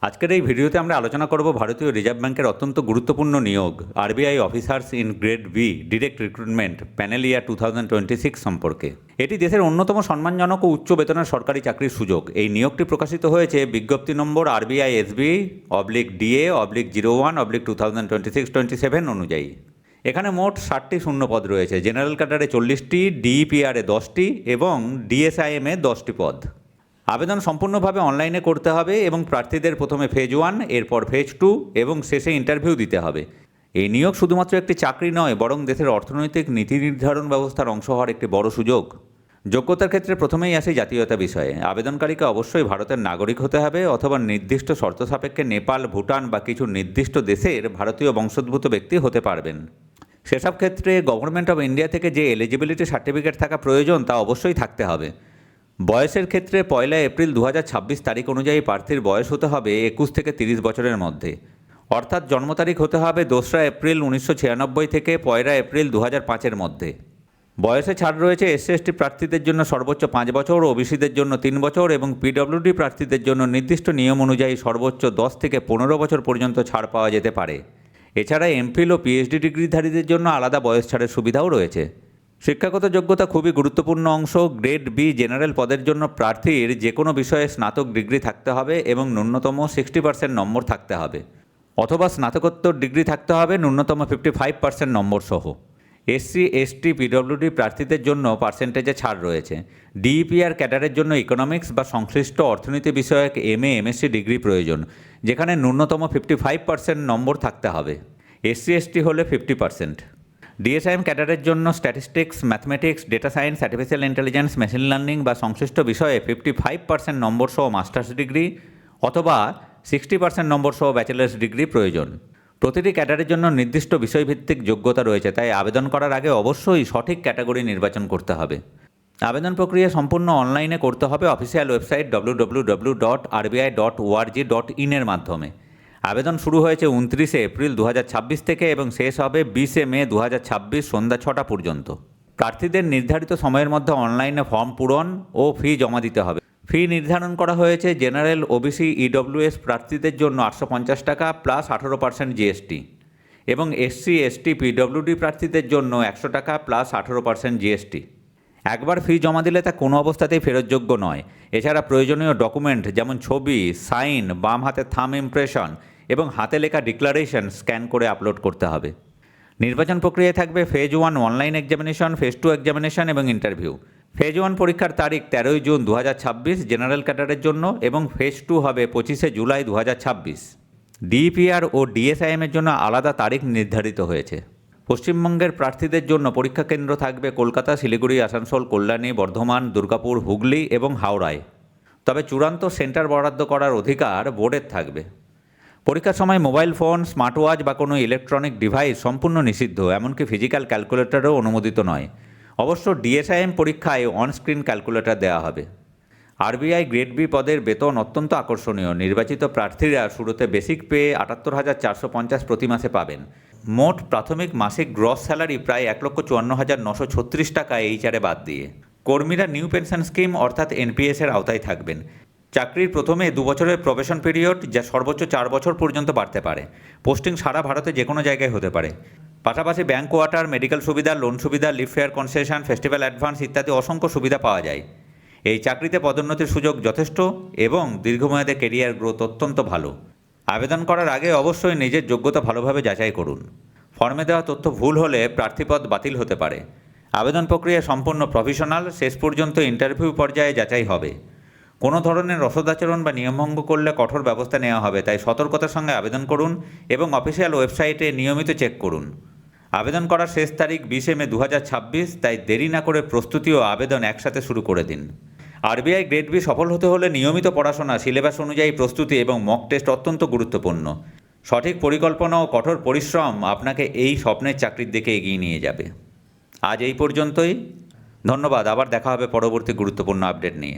আজকের এই ভিডিওতে আমরা আলোচনা করব ভারতীয় রিজার্ভ ব্যাংকের অত্যন্ত গুরুত্বপূর্ণ নিয়োগ RBI officers in grade B direct recruitment panel year 2026 সম্পর্কে। এটি দেশের অন্যতম সম্মানজনক ও উচ্চ বেতনের সরকারি চাকরির সুযোগ। এই নিয়োগটি প্রকাশিত হয়েছে বিজ্ঞপ্তি নম্বর আরবিআই SB/DA/01/2026-27 অনুযায়ী। এখানে মোট 60টি শূন্যপদ রয়েছে। জেনারেল ক্যাডারে 40টি, ডিইপিআরে 10টি এবং ডিএসআইএমে 10টি পদ। আবেদন সম্পূর্ণভাবে অনলাইনে করতে হবে এবং প্রার্থীদের প্রথমে ফেজ 1, এরপর ফেজ 2 এবং শেষে ইন্টারভিউ দিতে হবে। এই নিয়োগ শুধুমাত্র একটি চাকরি নয়, বরং দেশের অর্থনৈতিক নীতি নির্ধারণ ব্যবস্থার অংশ হওয়ার একটি বড় সুযোগ। যোগ্যতার ক্ষেত্রে প্রথমেই আসে জাতীয়তা বিষয়ে। আবেদনকারীকে অবশ্যই ভারতের নাগরিক হতে হবে অথবা নির্দিষ্ট শর্ত সাপেক্ষে নেপাল, ভুটান বা কিছু নির্দিষ্ট দেশের ভারতীয় বংশোদ্ভূত ব্যক্তি হতে পারবেন। সেসব ক্ষেত্রে গভর্নমেন্ট অফ ইন্ডিয়া থেকে যে এলিজিবিলিটি সার্টিফিকেট থাকা প্রয়োজন তা অবশ্যই থাকতে হবে। বয়সের ক্ষেত্রে 1 এপ্রিল 2026 তারিখ অনুযায়ী প্রার্থীর বয়স হতে হবে 21 থেকে 30 বছরের মধ্যে, অর্থাৎ জন্ম তারিখ হতে হবে 2 এপ্রিল 1996 থেকে 1 এপ্রিল 2005-এর মধ্যে। বয়সে ছাড় রয়েছে SC/ST প্রার্থীদের জন্য সর্বোচ্চ 5 বছর, ওবিসিদের জন্য 3 বছর এবং পিডব্লিউডি প্রার্থীদের জন্য নির্দিষ্ট নিয়ম অনুযায়ী সর্বোচ্চ 10 থেকে 15 বছর পর্যন্ত ছাড় পাওয়া যেতে পারে। এছাড়া এমফিল ও পিএইচডি ডিগ্রিধারীদের জন্য আলাদা বয়স ছাড়ের সুবিধাও রয়েছে। শিক্ষাগত যোগ্যতা খুবই গুরুত্বপূর্ণ অংশ। গ্রেড বি জেনারেল পদের জন্য প্রার্থীর যে কোনো বিষয়ে স্নাতক ডিগ্রি থাকতে হবে এবং ন্যূনতম 60% নম্বর থাকতে হবে, অথবা স্নাতকোত্তর ডিগ্রি থাকতে হবে ন্যূনতম 55% নম্বর সহ। SC/ST পিডব্লিউডি প্রার্থীদের জন্য পার্সেন্টেজে ছাড় রয়েছে। ডিইপিআর ক্যাডারের জন্য ইকোনমিক্স বা সংশ্লিষ্ট অর্থনীতি বিষয়ক MA/MSc ডিগ্রি প্রয়োজন, যেখানে ন্যূনতম 55% নম্বর থাকতে হবে। SC/ST হলে 50%। ডিএসআইএম ক্যাডারের জন্য statistics, mathematics, data science, artificial intelligence, machine learning বা সংশ্লিষ্ট বিষয়ে 55% নম্বর সহ মাস্টার্স ডিগ্রি অথবা 60% নম্বর সহ ব্যাচেলার্স ডিগ্রি প্রয়োজন। প্রতিটি ক্যাডারের জন্য নির্দিষ্ট বিষয়ভিত্তিক যোগ্যতা রয়েছে, তাই আবেদন করার আগে অবশ্যই সঠিক ক্যাটাগরি নির্বাচন করতে হবে। আবেদন প্রক্রিয়া সম্পূর্ণ অনলাইনে করতে হবে অফিসিয়াল ওয়েবসাইট www.rbi.org.in এর মাধ্যমে। আবেদন শুরু হয়েছে 29 এপ্রিল 2026 থেকে এবং শেষ হবে 20 মে 2026 সন্ধ্যা 6টা পর্যন্ত। প্রার্থীদের নির্ধারিত সময়ের মধ্যে অনলাইনে ফর্ম পূরণ ও ফি জমা দিতে হবে। ফি নির্ধারণ করা হয়েছে জেনারেল, ওবিসি, ইডব্লিউএস প্রার্থীদের জন্য 850 টাকা প্লাস 18% জিএসটি এবং SC/ST পিডব্লিউডি প্রার্থীদের জন্য 100 টাকা প্লাস 18% জিএসটি। একবার ফি জমা দিলে তা কোনো অবস্থাতেই ফেরতযোগ্য নয়। এছাড়া প্রয়োজনীয় ডকুমেন্ট যেমন ছবি, সাইন, বাম হাতের থাম্ব ইমপ্রেশন এবং হাতে লেখা ডিক্লারেশন স্ক্যান করে আপলোড করতে হবে। নির্বাচন প্রক্রিয়ায় থাকবে phase 1 online examination, phase 2 examination এবং ইন্টারভিউ। ফেজ 1 পরীক্ষার তারিখ 13 জুন 2026 জেনারেল ক্যাডারের জন্য এবং ফেজ 2 হবে 25 জুলাই 2026। ডিইপিআর ও ডিএসআইএমের জন্য আলাদা তারিখ নির্ধারিত হয়েছে। পশ্চিমবঙ্গের প্রার্থীদের জন্য পরীক্ষা কেন্দ্র থাকবে কলকাতা, শিলিগুড়ি, আসানসোল, কল্যাণী, বর্ধমান, দুর্গাপুর, হুগলি এবং হাওড়ায়। তবে চূড়ান্ত সেন্টার বরাদ্দ করার অধিকার বোর্ডের থাকবে। পরীক্ষার সময় মোবাইল ফোন, স্মার্ট ওয়াচ বা কোনো ইলেকট্রনিক ডিভাইস সম্পূর্ণ নিষিদ্ধ, এমনকি ফিজিক্যাল ক্যালকুলেটরও অনুমোদিত নয়। অবশ্য ডিএসআইএম পরীক্ষায় অনস্ক্রিন ক্যালকুলেটর দেওয়া হবে। আরবিআই গ্রেড বি পদের বেতন অত্যন্ত আকর্ষণীয়। নির্বাচিত প্রার্থীরা শুরুতে বেসিক পে 78,450 প্রতি মাসে পাবেন। মোট প্রাথমিক মাসিক গ্রস স্যালারি প্রায় 1,54,936 টাকা এইচআরে বাদ দিয়ে। কর্মীরা নিউ পেনশন স্কিম অর্থাৎ এনপিএসের আওতায় থাকবেন। চাকরির প্রথমে 2 বছরের প্রবেশন পিরিয়ড, যা সর্বোচ্চ 4 বছর পর্যন্ত বাড়তে পারে। পোস্টিং সারা ভারতে যে কোনো জায়গায় হতে পারে। পাশাপাশি ব্যাংক কোয়ার্টার, মেডিকেল সুবিধা, লোন সুবিধা, leave fare concession, festival advance ইত্যাদি অসংখ্য সুবিধা পাওয়া যায়। এই চাকরিতে পদোন্নতির সুযোগ যথেষ্ট এবং দীর্ঘমেয়াদে কেরিয়ার গ্রোথ অত্যন্ত ভালো। আবেদন করার আগে অবশ্যই নিজের যোগ্যতা ভালোভাবে যাচাই করুন। ফর্মে দেওয়া তথ্য ভুল হলে প্রার্থীপদ বাতিল হতে পারে। আবেদন প্রক্রিয়া সম্পূর্ণ প্রফেশনাল, শেষ পর্যন্ত ইন্টারভিউ পর্যায়ে যাচাই হবে। কোনো ধরনের অসদাচরণ বা নিয়মভঙ্গ করলে কঠোর ব্যবস্থা নেওয়া হবে, তাই সতর্কতার সঙ্গে আবেদন করুন এবং অফিসিয়াল ওয়েবসাইটে নিয়মিত চেক করুন। আবেদন করার শেষ তারিখ 20 মে 2026, তাই দেরি না করে প্রস্তুতি ও আবেদন একসাথে শুরু করে দিন। আরবিআই গ্রেড বি সফল হতে হলে নিয়মিত পড়াশোনা, সিলেবাস অনুযায়ী প্রস্তুতি এবং মক টেস্ট অত্যন্ত গুরুত্বপূর্ণ। সঠিক পরিকল্পনা ও কঠোর পরিশ্রম আপনাকে এই স্বপ্নের চাকরির দিকে এগিয়ে নিয়ে যাবে। আজ এই পর্যন্তই। ধন্যবাদ। আবার দেখা হবে পরবর্তী গুরুত্বপূর্ণ আপডেট নিয়ে।